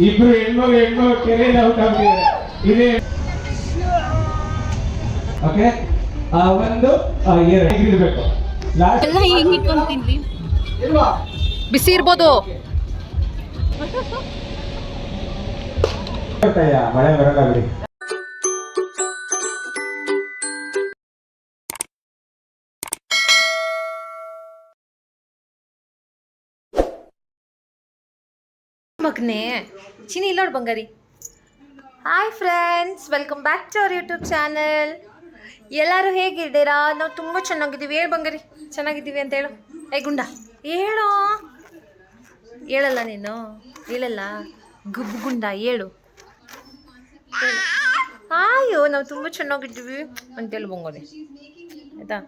ಇಬ್ರು ಹೆಣ್ಮಗಳು ಕೆರೆಯಲ್ಲಿ ಔಟ್ ಆಗ್ತಿದ್ದಾರೆ. ಇದೇ ಓಕೆ ಒಂದು ಇರಬೇಕು. ಎಲ್ಲ ಹೆಂಗ್ ಇಟ್ಕೊಂತೀನಿ ಬಿಸಿ ಇರ್ಬೋದು. ಮಳೆ ಬರಲ್ಲ ಬಿಡಿ. ಮಗನೇ ಚಿನಿ ಇಲ್ಲೋಡ್ ಬಂಗಾರಿ. Hi friends, welcome back to our YouTube channel. ಎಲ್ಲರೂ ಹೇಗಿದ್ದೀರಾ? ನಾವು ತುಂಬ ಚೆನ್ನಾಗಿದ್ದೀವಿ. ಹೇಳು ಬಂಗಾರಿ, ಚೆನ್ನಾಗಿದ್ದೀವಿ ಅಂತ ಹೇಳು. ಏ ಗುಂಡ ಹೇಳೋ, ಹೇಳಲ್ಲ ನೀನು, ಹೇಳಲ್ಲ ಗುಬ್ಬು ಗುಂಡ ಹೇಳು. ಅಯ್ಯೋ ನಾವು ತುಂಬ ಚೆನ್ನಾಗಿದ್ದೀವಿ ಅಂತೇಳಿ ಬಂಗೋದೆ ಆಯ್ತಾ.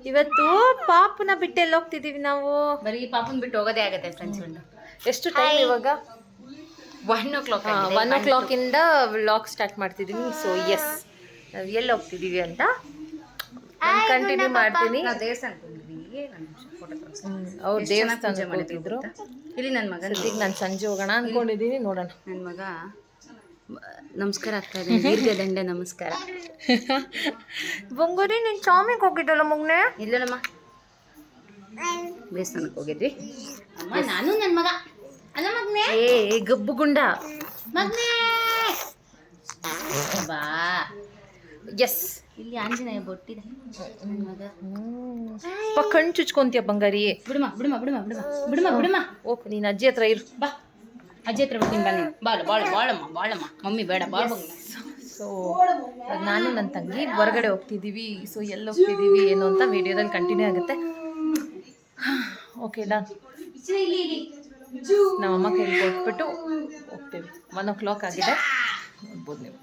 ಇವತ್ತು ಪಾಪನ ಬಿಟ್ಟು ಎಲ್ಲಿ ಹೋಗ್ತಿದ್ದೀವಿ ನಾವು? ಬರೀ ಪಾಪನ್ ಬಿಟ್ಟು ಹೋಗೋದೇ ಆಗುತ್ತೆ ಫ್ರೆಂಡ್ಸ್. ಎಷ್ಟು ಟೈಮ್ ಇವಾಗ? 1 o'clock. 1 o'clock ಇಂದ ವ್ಲಾಗ್ ಸ್ಟಾರ್ಟ್ ಮಾಡ್ತಿದ್ದೀನಿ. ಸೊ ಎಸ್, ನಾವು ಎಲ್ಲಿ ಹೋಗ್ತಿದ್ದೀವಿ ಅಂತ ಕಂಟಿನ್ಯೂ ಮಾಡ್ತೀನಿ. ಅವ್ರು ದೇವಸ್ಥಾನ ಹೋಗ್ತಿದ್ರು. ಇಲ್ಲಿ ನನ್ನ ಮಗ ಈಗ ನಾನು ಸಂಜೆ ಹೋಗೋಣ ಅನ್ಕೊಂಡಿದ್ದೀನಿ, ನೋಡೋಣ. ನನ್ನ ಮಗ ನಮಸ್ಕಾರ ಆಗ್ತಾ ಇದೆ, ದೀರ್ಘ ದಂಡ ನಮಸ್ಕಾರ. ಬಂಗಾರಿ ನೀನು ಚಾಮಿಗೆ ಹೋಗಿದ್ದಲ್ಲ ಮಗನೇ? ಇಲ್ಲಮ್ಮ, ದೇವಸ್ಥಾನಕ್ಕೆ ಹೋಗಿದ್ವಿ ಅಮ್ಮ, ನಾನು ನನ್ನ ಮಗ. ಅಲ್ಲ ಮಗನೇ, ಏ ಗಬ್ಬು ಗುಂಡ ಮಗನೇ ಬಾ. ಎಸ್, ಇಲ್ಲಿ ಆಂಜನೇಯ ಬೊಟ್ಟಿದೆ ನನ್ನ ಮಗ. ಕಣ್ಣು ಚುಚ್ಕೊಂತೀಯ ಬಂಗಾರಿ? ಬಿಡಮ್ಮ ಬಿಡಮ್ಮ ಬಿಡಮ್ಮ ಬಿಡಮ್ಮ ಬಿಡಮ್ಮ ಬಿಡಮ್ಮ. ಓಕೆ, ನೀನು ಅಜ್ಜಿ ಹತ್ರ ಇರು. ಬಾ, ಅಜ್ಜಿ ಹತ್ರ ಬರ್ತೀನಿ. ಬನ್ನಿ, ಬಾಳಮ್ಮ ಮಮ್ಮಿ ಬೇಡ, ಬಾಳ. ಸೊ ನಾನು ನನ್ನ ತಂಗಿ ಹೊರಗಡೆ ಹೋಗ್ತಿದ್ದೀವಿ. ಸೊ ಎಲ್ಲಿ ಹೋಗ್ತಿದ್ದೀವಿ ಏನು ಅಂತ ವಿಡಿಯೋದಲ್ಲಿ ಕಂಟಿನ್ಯೂ ಆಗುತ್ತೆ. Okay done. ನಮ್ಮಮ್ಮ ಕೈಲಿ ಕೊಟ್ಬಿಟ್ಟು ಹೋಗ್ತೀವಿ. 1 o'clock ಆಗಿದೆ, ನೋಡ್ಬೋದು ನೀವು.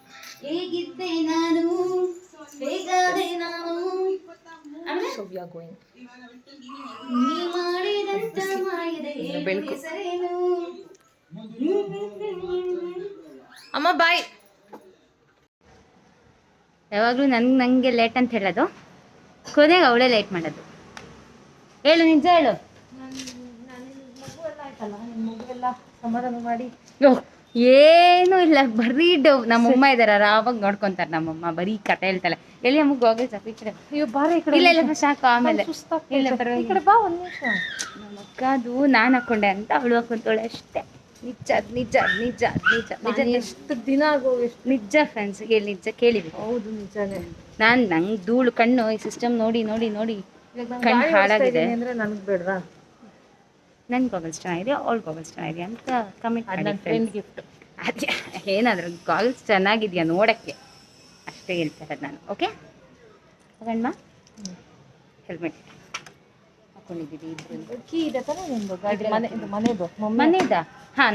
ಹೇಗಿದ್ದೆ ನಾನು, ಹೇಗಾದೆ ನಾನು, ಸೊ ವಿ ಆರ್ ಗೋಯಿಂಗ್. ನೀ ಮಾಡಿದಂತ ಮಾಯದೆ ಬೆಳಕು. ಹೆಸರೇನು? ಅಮ್ಮ ಬಾಯ್. ಯಾವಾಗಲೂ ನಂಗೆ ಲೇಟ್ ಅಂತ ಹೇಳೋದು, ಕೊನೆಗೆ ಅವಳೇ ಲೇಟ್ ಮಾಡೋದು. ಹೇಳು, ನಿಜ ಹೇಳು. ಸಮಾಧಾನ ಮಾಡಿ. ಏನೂ ಇಲ್ಲ, ಬರೀ ನಮ್ಮಮ್ಮ ಇದಾರ, ಆವಾಗ ನೋಡ್ಕೊಂತಾರೆ ನಮ್ಮಮ್ಮ. ಬರೀ ಕತೆ ಹೇಳ್ತಾಳೆ. ಎಲ್ಲಿ ಅಮ್ಮ ಗೋಗಲ್ ಸಾಕು ಈ ಕಡೆ. ಅಯ್ಯೋ ಬಾರಿ, ಇಲ್ಲ ಸಾಕು. ಆಮೇಲೆ ಇಲ್ಲ ಈ ಕಡೆ ಬಾ ಒಂದು ನಿಮಿಷ. ನಮ್ಮ ಅಕ್ಕದು ನಾನು ಹಾಕೊಂಡೆ ಅಂತ ಅವಳು ಹಾಕೊಂತಾಳೆ ಅಷ್ಟೇ. ನಿಜ ನಿಜ ನಿಜ ನಿಜ ನಿಜ. ಎಷ್ಟು ದಿನ ಆಗೋಗಿ ನಿಜ ಫ್ರೆಂಡ್ಸ್, ಹೇಳಿ ನಿಜ ಕೇಳಿವಿ. ಹೌದು ನಿಜಾನೇ. ನಂಗೆ ಧೂಳು ಕಣ್ಣು ಈ ಸಿಸ್ಟಮ್ ನೋಡಿ ನೋಡಿ ನೋಡಿ ಕಣ್ಣು ಹಾಳಾಗಿದೆ. ಅಂದ್ರೆ ನನಗೆ ಬೇಡವಾ? ನನ್ನ ಗಾಗಲ್ಸ್ ಚೆನ್ನಾಗಿದೆ, ಅವಳ ಗಾಗಲ್ಸ್ ಚೆನ್ನಾಗಿದೆ ಅಂತ ಕಮೆಂಟ್ ಮಾಡಿ. ನನ್ನ ಫ್ರೆಂಡ್ ಗಿಫ್ಟ್. ಅದೇ ಏನಾದರೂ ಗಾಗಲ್ಸ್ ಚೆನ್ನಾಗಿದೆಯಾ ನೋಡೋಕ್ಕೆ ಅಷ್ಟೇ ಹೇಳ್ತಾರೆ ನಾನು. ಓಕೆ ಹೋಗಣ್ಣ. ಹೆಲ್ಮೆಟ್ ಹಾಕೊಂಡಿದ್ದೀವಿ ಇಬ್ಬರು. ಕೀ ಇದೆ ತಾನೇ ನಿಮ್ಮದು ಗಾಡಿ? ಮನೆದು ಮನೆಯದ? ಹಾಂ.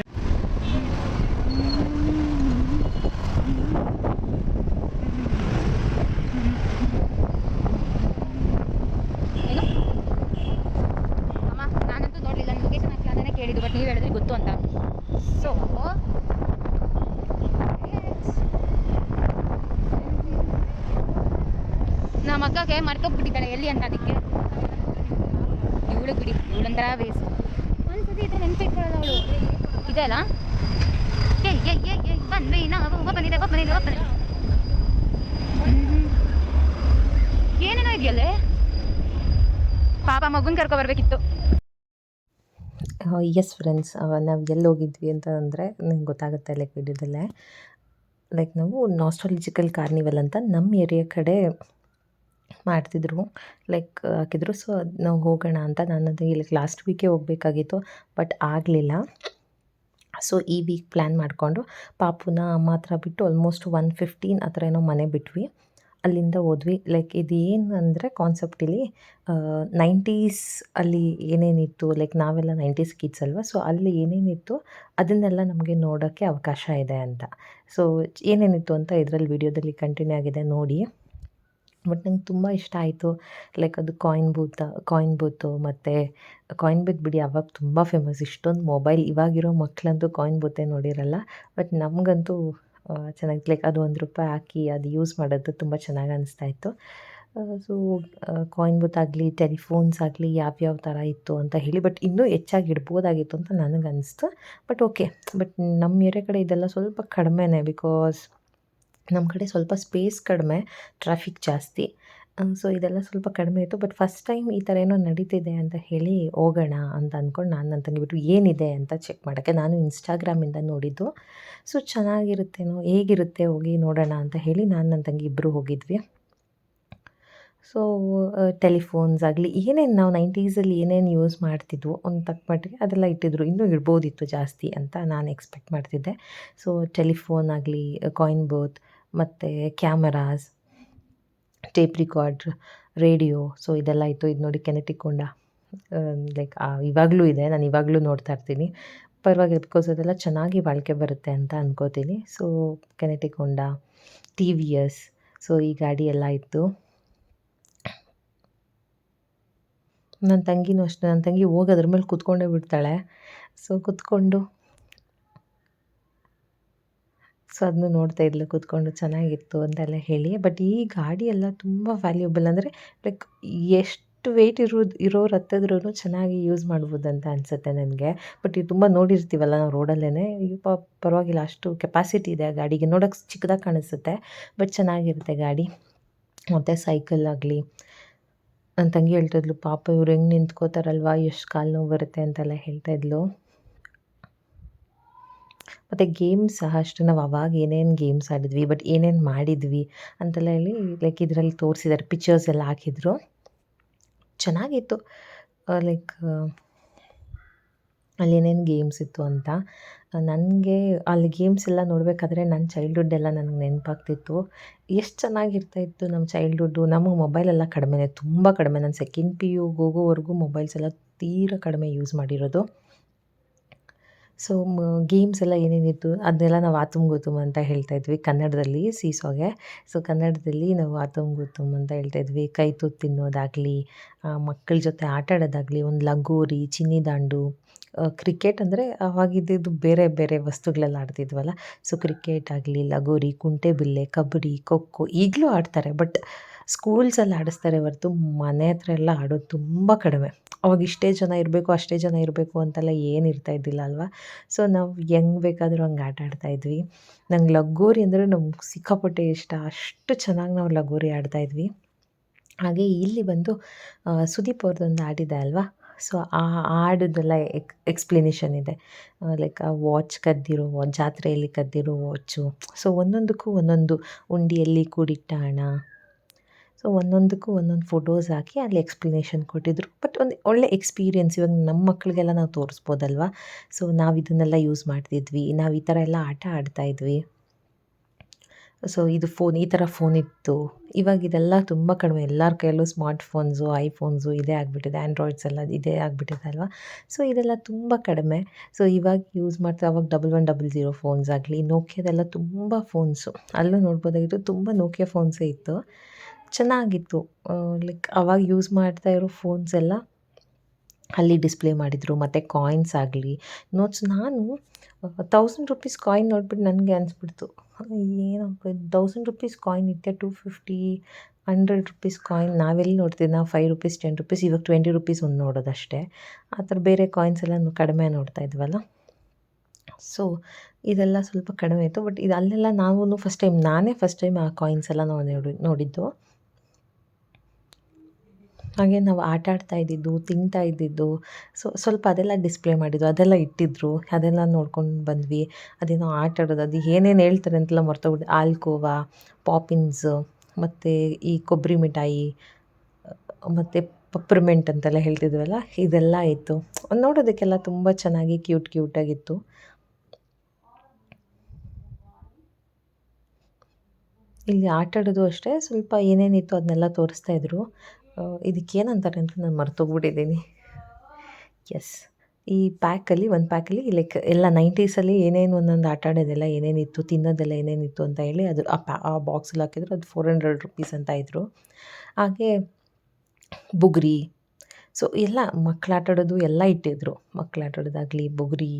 ಏನು ಅಮ್ಮ, ನಾನಂತೂ ನೋಡಲಿಲ್ಲ, ಲೊಕೇಶನ್ ಹಾಕಲಾನೇ ಕೇಳಿದ್ದು, ಬಟ್ ನೀವು ಹೇಳಿದ್ರೆ ಗೊತ್ತು ಅಂತ. ಸೊ ನಮ್ಮ ಅಕ್ಕಗೆ ಮರ್ಕೊಬಿಟ್ಟಿದ್ದಾಳೆ ಎಲ್ಲಿ ಅಂತ. ಅದಕ್ಕೆ ಇವಳು ಬಿಡಿ, ಇವಳಂತರ ವೇಸ್ಟ್. ಒಂದ್ಸತಿ ಇದ್ರೆ ನೆನ್ಪಿಟ್ಕೊಳ್ಳೋದು ಅವಳು. ಇದೆ ಅಲ್ಲ, ಬಂದ್ವಿ ನಾವು. ಒಬ್ಬನಿದೆ ಏನೇನೋ ಇದೆಯಲ್ಲೇ. ಪಾಪ ಮಗುನ್ ಕರ್ಕೊ ಬರ್ಬೇಕಿತ್ತು. ಎಸ್ ಫ್ರೆಂಡ್ಸ್, ನಾವು ಎಲ್ಲಿ ಹೋಗಿದ್ವಿ ಅಂತ ಅಂದರೆ ನಿಮ್ಗೆ ಗೊತ್ತಾಗುತ್ತೆ ಲೈಕ್ ವಿಡಿಯೋದಲ್ಲೇ. ಲೈಕ್ ನಾವು ನಾಸ್ಟಾಲಜಿಕಲ್ ಕಾರ್ನಿವಲ್ ಅಂತ ನಮ್ಮ ಏರಿಯಾ ಕಡೆ ಮಾಡ್ತಿದ್ರು, ಲೈಕ್ ಹಾಕಿದ್ರು. ಸೊ ನಾವು ಹೋಗೋಣ ಅಂತ ನಾನು ಲೈಕ್ ಲಾಸ್ಟ್ ವೀಕೇ ಹೋಗಬೇಕಾಗಿತ್ತು, ಬಟ್ ಆಗಲಿಲ್ಲ. ಸೊ ಈ ವೀಕ್ ಪ್ಲ್ಯಾನ್ ಮಾಡಿಕೊಂಡು ಪಾಪುನ ಅಮ್ಮ ಹತ್ರ ಬಿಟ್ಟು ಆಲ್ಮೋಸ್ಟ್ 1:15 ಆ ಥರ ಏನೋ ಮನೆ ಬಿಟ್ವಿ. ಅಲ್ಲಿಂದ ಹೋದ್ವಿ. ಲೈಕ್ ಇದು ಏನಂದರೆ ಕಾನ್ಸೆಪ್ಟ್ ಇಲ್ಲಿ 90s ಅಲ್ಲಿ ಏನೇನಿತ್ತು, ಲೈಕ್ ನಾವೆಲ್ಲ 90s ಕಿಡ್ಸ್ ಅಲ್ವಾ. ಸೊ ಅಲ್ಲಿ ಏನೇನಿತ್ತು ಅದನ್ನೆಲ್ಲ ನಮಗೆ ನೋಡೋಕ್ಕೆ ಅವಕಾಶ ಇದೆ ಅಂತ. ಸೊ ಏನೇನಿತ್ತು ಅಂತ ಇದರಲ್ಲಿ ವಿಡಿಯೋದಲ್ಲಿ ಕಂಟಿನ್ಯೂ ಆಗಿದೆ ನೋಡಿ. ಬಟ್ ನಂಗೆ ತುಂಬ ಇಷ್ಟ ಆಯಿತು. ಲೈಕ್ ಅದು ಕಾಯಿನ್ ಬೂತು ಮತ್ತು ಕಾಯಿನ್ ಬೂತ್ ಬಿಡಿ ಅವಾಗ ತುಂಬ ಫೇಮಸ್. ಇಷ್ಟೊಂದು ಮೊಬೈಲ್ ಇವಾಗಿರೋ ಮಕ್ಕಳಂತೂ ಕಾಯಿನ್ ಬೂತೇ ನೋಡಿರಲ್ಲ. ಬಟ್ ನಮಗಂತೂ ಚೆನ್ನಾಗಿತ್ತು. ಲೈಕ್ ಅದು ₹1 ಹಾಕಿ ಅದು ಯೂಸ್ ಮಾಡೋದು ತುಂಬ ಚೆನ್ನಾಗಿ ಅನಿಸ್ತಾ ಇತ್ತು. ಸೊ ಕಾಯಿನ್ ಬೂತ್ ಆಗಲಿ ಟೆಲಿಫೋನ್ಸ್ ಆಗಲಿ ಯಾವ್ಯಾವ ಥರ ಇತ್ತು ಅಂತ ಹೇಳಿ. ಬಟ್ ಇನ್ನೂ ಹೆಚ್ಚಾಗಿ ಇಡ್ಬೋದಾಗಿತ್ತು ಅಂತ ನನಗನ್ನಿಸ್ತು. But okay. ಬಟ್ ನಮ್ಮ ಏರಿಯಾ ಕಡೆ ಇದೆಲ್ಲ ಸ್ವಲ್ಪ ಕಡಿಮೆನೇ, ಬಿಕಾಸ್ ನಮ್ಮ ಕಡೆ ಸ್ವಲ್ಪ ಸ್ಪೇಸ್ ಕಡಿಮೆ, ಟ್ರಾಫಿಕ್ ಜಾಸ್ತಿ. ಸೊ ಇದೆಲ್ಲ ಸ್ವಲ್ಪ ಕಡಿಮೆ ಇತ್ತು. ಬಟ್ ಫಸ್ಟ್ ಟೈಮ್ ಈ ಥರ ಏನೋ ನಡೀತಿದೆ ಅಂತ ಹೇಳಿ ಹೋಗೋಣ ಅಂತ ಅಂದ್ಕೊಂಡು ನಾನು ನನ್ನ ತಂಗಿ ಬಿಟ್ಟು ಏನಿದೆ ಅಂತ ಚೆಕ್ ಮಾಡೋಕ್ಕೆ, ನಾನು ಇನ್ಸ್ಟಾಗ್ರಾಮಿಂದ ನೋಡಿದ್ದು. ಸೊ ಚೆನ್ನಾಗಿರುತ್ತೇನೋ, ಹೇಗಿರುತ್ತೆ ಹೋಗಿ ನೋಡೋಣ ಅಂತ ಹೇಳಿ ನಾನು ನನ್ನ ತಂಗಿ ಇಬ್ಬರು ಹೋಗಿದ್ವಿ. ಸೊ ಟೆಲಿಫೋನ್ಸ್ ಆಗಲಿ ಏನೇನು ನಾವು 90ಸಲ್ಲಿ ಏನೇನು ಯೂಸ್ ಮಾಡ್ತಿದ್ವು ಒಂದು ತಕ್ಕ ಮಟ್ಟಿಗೆ ಅದೆಲ್ಲ ಇಟ್ಟಿದ್ರು. ಇನ್ನೂ ಇಡ್ಬೋದಿತ್ತು ಜಾಸ್ತಿ ಅಂತ ನಾನು ಎಕ್ಸ್ಪೆಕ್ಟ್ ಮಾಡ್ತಿದ್ದೆ. ಸೊ ಟೆಲಿಫೋನ್ ಆಗಲಿ, ಕಾಯಿನ್ ಬೂತ್ ಮತ್ತು cameras, tape recorder, radio, so ಇದೆಲ್ಲ ಇತ್ತು. ಇದು ನೋಡಿ ಕೆನೆಟಿಕ್ ಹೊಂಡ, ಲೈಕ್ ಇವಾಗಲೂ ಇದೆ, ನಾನು ಇವಾಗಲೂ ನೋಡ್ತಾ ಇರ್ತೀನಿ. ಪರವಾಗಿಲ್ಲ, ಬಿಕಾಸ್ ಅದೆಲ್ಲ ಚೆನ್ನಾಗಿ ಬಾಳಿಕೆ ಬರುತ್ತೆ ಅಂತ ಅನ್ಕೋತೀನಿ. ಸೊ ಕೆನೆಟಿಕ್ ಹೊಂಡ, TVS, ಸೊ ಈ ಗಾಡಿ ಎಲ್ಲ ಇತ್ತು. ನನ್ನ ತಂಗಿನೂ ಅಷ್ಟೇ, ನನ್ನ ತಂಗಿ ಹೋಗಿ ಅದ್ರ ಮೇಲೆ ಕೂತ್ಕೊಂಡೇ ಬಿಡ್ತಾಳೆ. ಸೊ ಕೂತ್ಕೊಂಡು ಸೊ ಅದನ್ನು ನೋಡ್ತಾ ಇದ್ಲು ಕೂತ್ಕೊಂಡು, ಚೆನ್ನಾಗಿತ್ತು ಅಂತೆಲ್ಲ ಹೇಳಿ. ಬಟ್ ಈ ಗಾಡಿ ಎಲ್ಲ ತುಂಬ ವ್ಯಾಲ್ಯೂಬಲ್, ಅಂದರೆ ಲೈಕ್ ಎಷ್ಟು ವೆಯ್ಟ್ ಇರೋರು ಹತ್ತಿದ್ರೂ ಚೆನ್ನಾಗಿ ಯೂಸ್ ಮಾಡ್ಬೋದಂತ ಅನಿಸುತ್ತೆ ನನಗೆ. ಬಟ್ ಇದು ತುಂಬ ನೋಡಿರ್ತೀವಲ್ಲ ನಾವು ರೋಡಲ್ಲೇ, ಪರವಾಗಿಲ್ಲ, ಅಷ್ಟು ಕೆಪಾಸಿಟಿ ಇದೆ ಆ ಗಾಡಿಗೆ. ನೋಡೋಕ್ಕೆ ಚಿಕ್ಕದಾಗಿ ಕಾಣಿಸುತ್ತೆ, ಬಟ್ ಚೆನ್ನಾಗಿರುತ್ತೆ ಗಾಡಿ. ಮತ್ತು ಸೈಕಲ್ ಆಗಲಿ, ನನ್ನ ತಂಗಿ ಹೇಳ್ತಾಯಿದ್ಲು, ಪಾಪ ಇವ್ರು ಹೆಂಗೆ ನಿಂತ್ಕೋತಾರಲ್ವ, ಎಷ್ಟು ಕಾಲು ನೋವು ಬರುತ್ತೆ ಅಂತೆಲ್ಲ ಹೇಳ್ತಾಯಿದ್ಲು. ಮತ್ತು ಗೇಮ್ಸ್ ಸಹ ಅಷ್ಟೇ, ನಾವು ಅವಾಗ ಏನೇನು ಗೇಮ್ಸ್ ಆಡಿದ್ವಿ, ಬಟ್ ಏನೇನು ಮಾಡಿದ್ವಿ ಅಂತೆಲ್ಲ ಹೇಳಿ ಲೈಕ್ ಇದರಲ್ಲಿ ತೋರಿಸಿದ್ದಾರೆ, ಪಿಕ್ಚರ್ಸ್ ಎಲ್ಲ ಹಾಕಿದ್ರು. ಚೆನ್ನಾಗಿತ್ತು. ಲೈಕ್ ಅಲ್ಲಿ ಏನೇನು ಗೇಮ್ಸ್ ಇತ್ತು ಅಂತ. ನನಗೆ ಅಲ್ಲಿ ಗೇಮ್ಸ್ ಎಲ್ಲ ನೋಡಬೇಕಾದ್ರೆ ನನ್ನ ಚೈಲ್ಡ್ಹುಡ್ ಎಲ್ಲ ನನಗೆ ನೆನಪಾಗ್ತಿತ್ತು. ಎಷ್ಟು ಚೆನ್ನಾಗಿರ್ತಾಯಿತ್ತು ನಮ್ಮ ಚೈಲ್ಡ್ಹುಡ್ಡು. ನಮಗೆ ಮೊಬೈಲೆಲ್ಲ ಕಡಿಮೆನೇ, ತುಂಬ ಕಡಿಮೆ. ನಾನು ಸೆಕೆಂಡ್ PU ಹೋಗೋವರೆಗೂ ಮೊಬೈಲ್ಸ್ ಎಲ್ಲ ತೀರಾ ಕಡಿಮೆ ಯೂಸ್ ಮಾಡಿರೋದು. ಸೊ ಗೇಮ್ಸ್ ಎಲ್ಲ ಏನೇನಿತ್ತು ಅದನ್ನೆಲ್ಲ ನಾವು ಆತುಮ್ ಗೂತುಮ್ ಅಂತ ಹೇಳ್ತಾಯಿದ್ವಿ ಕನ್ನಡದಲ್ಲಿ, ಸೀಸೋಗೆ. ಸೊ ಕನ್ನಡದಲ್ಲಿ ನಾವು ಆತುಮ್ ಗೂತುಮ್ ಅಂತ ಹೇಳ್ತಾಯಿದ್ವಿ. ಕೈ ತುತ್ತು ತಿನ್ನೋದಾಗಲಿ, ಮಕ್ಕಳ ಜೊತೆ ಆಟ ಆಡೋದಾಗಲಿ, ಒಂದು ಲಗೋರಿ, ಚಿನ್ನಿ ದಾಂಡು, ಕ್ರಿಕೆಟ್ ಅಂದರೆ ಅವಾಗಿದ್ದು ಬೇರೆ ಬೇರೆ ವಸ್ತುಗಳೆಲ್ಲ ಆಡ್ತಿದ್ವಲ್ಲ. ಸೊ ಕ್ರಿಕೆಟ್ ಆಗಲಿ, ಲಗೋರಿ, ಕುಂಟೆಬಿಲ್ಲೆ, ಕಬಡ್ಡಿ, ಖೋಖೋ ಈಗಲೂ ಆಡ್ತಾರೆ. ಬಟ್ ಸ್ಕೂಲ್ಸಲ್ಲಿ ಆಡಿಸ್ತಾರೆ ಹೊರ್ತು ಮನೆ ಹತ್ರ ಎಲ್ಲ ಆಡೋದು ತುಂಬ ಕಡಿಮೆ. ಅವಾಗ ಇಷ್ಟೇ ಜನ ಇರಬೇಕು, ಅಷ್ಟೇ ಜನ ಇರಬೇಕು ಅಂತೆಲ್ಲ ಏನು ಇರ್ತಾಯಿದ್ದಿಲ್ಲ ಅಲ್ವಾ. ಸೊ ನಾವು ಹೆಂಗೆ ಬೇಕಾದರೂ ಹಂಗೆ ಆಟ ಆಡ್ತಾಯಿದ್ವಿ. ನಂಗೆ ಲಗೋರಿ ಅಂದರೆ ನಮ್ಗೆ ಸಿಕ್ಕಾಪಟ್ಟೆ ಇಷ್ಟ, ಅಷ್ಟು ಚೆನ್ನಾಗಿ ನಾವು ಲಗೋರಿ ಆಡ್ತಾಯಿದ್ವಿ. ಹಾಗೆ ಇಲ್ಲಿ ಬಂದು ಸುದೀಪ್ ಅವ್ರದ್ದೊಂದು ಹಾಡಿದೆ ಅಲ್ವಾ. ಸೊ ಆ ಹಾಡದೆಲ್ಲ ಎಕ್ಸ್ಪ್ಲನೇಷನ್ ಇದೆ. ಲೈಕ್ ಆ ವಾಚ್ ಕದ್ದಿರೋ ಜಾತ್ರೆಯಲ್ಲಿ ಕದ್ದಿರೋ ವಾಚು. ಸೊ ಒಂದೊಂದಕ್ಕೂ ಒಂದೊಂದು, ಉಂಡಿಯಲ್ಲಿ ಕೂಡಿಟ್ಟ ಹಣ. ಸೊ ಒಂದೊಂದಕ್ಕೂ ಒಂದೊಂದು ಫೋಟೋಸ್ ಹಾಕಿ ಅಲ್ಲಿ ಎಕ್ಸ್ಪ್ಲನೇಷನ್ ಕೊಟ್ಟಿದ್ದರು. ಬಟ್ ಒಂದು ಒಳ್ಳೆ ಎಕ್ಸ್ಪೀರಿಯೆನ್ಸ್, ಇವಾಗ ನಮ್ಮ ಮಕ್ಕಳಿಗೆಲ್ಲ ನಾವು ತೋರಿಸ್ಬೋದಲ್ವ. ಸೊ ನಾವು ಇದನ್ನೆಲ್ಲ ಯೂಸ್ ಮಾಡ್ತಿದ್ವಿ, ನಾವು ಈ ಥರ ಎಲ್ಲ ಆಟ ಆಡ್ತಾಯಿದ್ವಿ. ಸೊ ಇದು ಫೋನ್, ಈ ಥರ ಫೋನ್ ಇತ್ತು. ಇವಾಗ ಇದೆಲ್ಲ ತುಂಬ ಕಡಿಮೆ, ಎಲ್ಲರ ಕೈಯಲ್ಲೂ ಸ್ಮಾರ್ಟ್ ಫೋನ್ಸು, ಐಫೋನ್ಸು ಇದೇ ಆಗಿಬಿಟ್ಟಿದೆ, ಆ್ಯಂಡ್ರಾಯ್ಡ್ಸ್ ಎಲ್ಲ ಇದೇ ಆಗಿಬಿಟ್ಟಿದೆ ಅಲ್ವಾ. ಸೊ ಇದೆಲ್ಲ ತುಂಬ ಕಡಿಮೆ. ಸೊ ಇವಾಗ ಯೂಸ್ ಮಾಡ್ತಾ, ಅವಾಗ 1100 ಫೋನ್ಸ್ ಆಗಲಿ, ನೋಕಿಯಾದೆಲ್ಲ ತುಂಬ ಫೋನ್ಸು, ಅಲ್ಲೂ ನೋಡ್ಬೋದಾಗಿತ್ತು, ತುಂಬ ನೋಕಿಯಾ ಫೋನ್ಸೇ ಇತ್ತು. ಚೆನ್ನಾಗಿತ್ತು. ಲೈಕ್ ಅವಾಗ ಯೂಸ್ ಮಾಡ್ತಾ ಇರೋ ಫೋನ್ಸ್ ಎಲ್ಲ ಅಲ್ಲಿ ಡಿಸ್ಪ್ಲೇ ಮಾಡಿದರು. ಮತ್ತು ಕಾಯಿನ್ಸ್ ಆಗಲಿ ನೋಟ್ಸ್, ನಾನು 1000 ರೂಪೀಸ್ ಕಾಯಿನ್ ನೋಡ್ಬಿಟ್ಟು ನನಗೆ ಅನಿಸ್ಬಿಡ್ತು, ಏನಪ್ಪ ಇದು 1000 ರೂಪೀಸ್ ಕಾಯಿನ್ ಇತ್ತೆ, 250, 100 ರೂಪೀಸ್ ಕಾಯಿನ್ ನಾವೆಲ್ಲಿ ನೋಡ್ತಿದ್ವಿ. ನಾವು 5 ರೂಪೀಸ್, 10 ರೂಪೀಸ್, ಇವಾಗ 20 ರೂಪೀಸ್ ಒಂದು ನೋಡೋದಷ್ಟೇ. ಆ ಥರ ಬೇರೆ ಕಾಯಿನ್ಸ್ ಎಲ್ಲ ಕಡಿಮೆ ನೋಡ್ತಾ ಇದ್ವಲ್ಲ. ಸೊ ಇದೆಲ್ಲ ಸ್ವಲ್ಪ ಕಡಿಮೆ ಇತ್ತು. ಬಟ್ ಇದು ಅಲ್ಲೆಲ್ಲ ನಾವೂ ನಾನೇ ಫಸ್ಟ್ ಟೈಮ್ ಆ ಕಾಯಿನ್ಸ್ ಎಲ್ಲ ನೋಡಿದ್ದು. ಹಾಗೆ ನಾವು ಆಟ ಆಡ್ತಾ ಇದ್ದಿದ್ದು, ತಿಂತಾ ಇದ್ದಿದ್ದು, ಸೊ ಸ್ವಲ್ಪ ಅದೆಲ್ಲ ಡಿಸ್ಪ್ಲೇ ಮಾಡಿದ್ದು, ಅದೆಲ್ಲ ಇಟ್ಟಿದ್ದರು, ಅದೆಲ್ಲ ನೋಡ್ಕೊಂಡು ಬಂದ್ವಿ. ಅದೇನೋ ಆಟ ಆಡೋದು, ಅದು ಏನೇನು ಹೇಳ್ತಾರೆ ಅಂತೆಲ್ಲ ಮರ್ತೋಗ್ಬಿಟ್ಟು, ಆಲ್ಕೋವಾ, ಪಾಪಿನ್ಸು, ಮತ್ತು ಈ ಕೊಬ್ಬರಿ ಮಿಠಾಯಿ, ಮತ್ತು ಪಪ್ರಮೆಂಟ್ ಅಂತೆಲ್ಲ ಹೇಳ್ತಿದ್ವಲ್ಲ, ಇದೆಲ್ಲ ಇತ್ತು. ನೋಡೋದಕ್ಕೆಲ್ಲ ತುಂಬ ಚೆನ್ನಾಗಿ ಕ್ಯೂಟಾಗಿತ್ತು. ಇಲ್ಲಿ ಆಟ ಆಡೋದು ಅಷ್ಟೇ, ಸ್ವಲ್ಪ ಏನೇನಿತ್ತು ಅದನ್ನೆಲ್ಲ ತೋರಿಸ್ತಾಯಿದ್ರು. ಇದಕ್ಕೇನಂತಾರೆ ಅಂತ ನಾನು ಮರ್ತೋಗ್ಬಿಟ್ಟಿದ್ದೀನಿ. ಎಸ್, ಈ ಪ್ಯಾಕಲ್ಲಿ, ಒಂದು ಪ್ಯಾಕಲ್ಲಿ ಲೈಕ್ ಎಲ್ಲ 90ಸಲ್ಲಿ ಏನೇನು ಒಂದೊಂದು ಆಟ ಆಡೋದೆಲ್ಲ ಏನೇನಿತ್ತು, ತಿನ್ನೋದೆಲ್ಲ ಏನೇನಿತ್ತು ಅಂತ ಹೇಳಿ ಅದು ಆ ಬಾಕ್ಸಲ್ಲಿ ಹಾಕಿದ್ರು. ಅದು 400 ರೂಪೀಸ್ ಅಂತ ಇದ್ದರು. ಹಾಗೆ ಬುಗುರಿ, ಸೊ ಎಲ್ಲ ಮಕ್ಕಳು ಆಟ ಆಡೋದು ಎಲ್ಲ ಇಟ್ಟಿದ್ರು. ಮಕ್ಕಳು ಆಟ ಆಡೋದಾಗಲಿ, ಬುಗುರಿ,